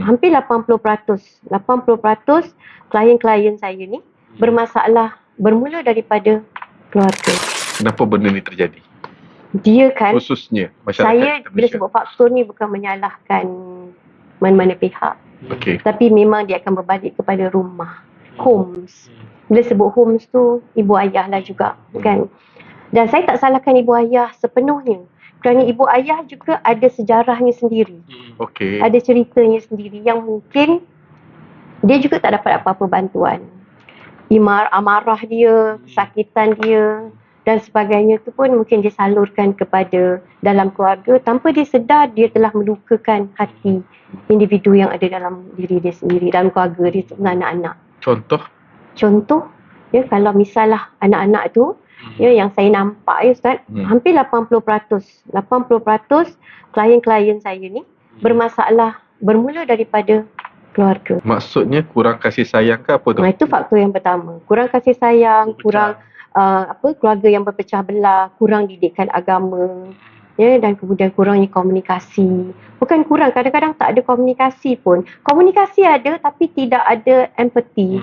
hampir 80% klien-klien saya ni bermasalah bermula daripada keluarga. Kenapa benda ni terjadi? Dia kan, khususnya masyarakat saya Indonesia. bila sebut faktor ni bukan menyalahkan mana-mana pihak. Tapi memang dia akan berbalik kepada rumah. Homes. Bila sebut homes tu, ibu ayah lah juga kan. Dan saya tak salahkan ibu ayah sepenuhnya. Kerana ibu ayah juga ada sejarahnya sendiri. Ada ceritanya sendiri yang mungkin dia juga tak dapat apa-apa bantuan. Amarah dia, kesakitan dia dan sebagainya tu pun mungkin disalurkan kepada dalam keluarga tanpa dia sedar dia telah melukakan hati individu yang ada dalam diri dia sendiri, dalam keluarga dia dengan anak-anak. Contoh, ya, kalau misalnya anak-anak tu, ya, yang saya nampak ya Ustaz, hampir 80% klien-klien saya ni bermasalah bermula daripada keluarga. Maksudnya kurang kasih sayang ke apa tu? Itu faktor yang pertama. Kurang kasih sayang, kurang keluarga yang berpecah belah, kurang didikan agama, ya, dan kemudian kurangnya komunikasi. Bukan kurang, kadang-kadang tak ada komunikasi pun. Komunikasi ada tapi tidak ada empathy.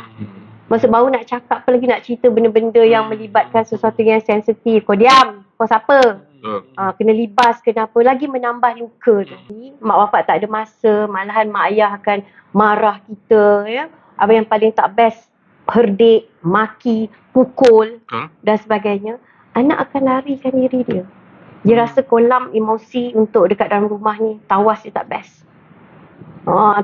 Masa baru nak cakap apa lagi nak cerita benda-benda yang melibatkan sesuatu yang sensitif. Kau diam, kau siapa? Kena libas, kena apa lagi menambah luka tu. Mak bapak tak ada masa, malahan mak ayah akan marah kita, ya. Apa yang paling tak best, herdik, maki, pukul dan sebagainya. Anak akan larikan diri dia. Dia rasa kolam emosi untuk dekat dalam rumah ni, tawas dia tak best.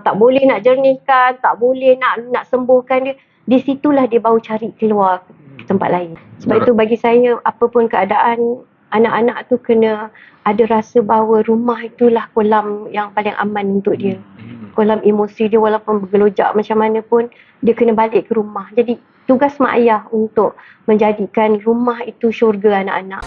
Tak boleh nak jernihkan, tak boleh nak sembuhkan dia. Di situlah dia baru cari keluar ke tempat lain. Sebab itu bagi saya, apapun keadaan, anak-anak tu kena ada rasa bahawa rumah itulah kolam yang paling aman untuk dia. Kolam emosi dia walaupun bergelojak macam mana pun, dia kena balik ke rumah. Jadi tugas mak ayah untuk menjadikan rumah itu syurga anak-anak.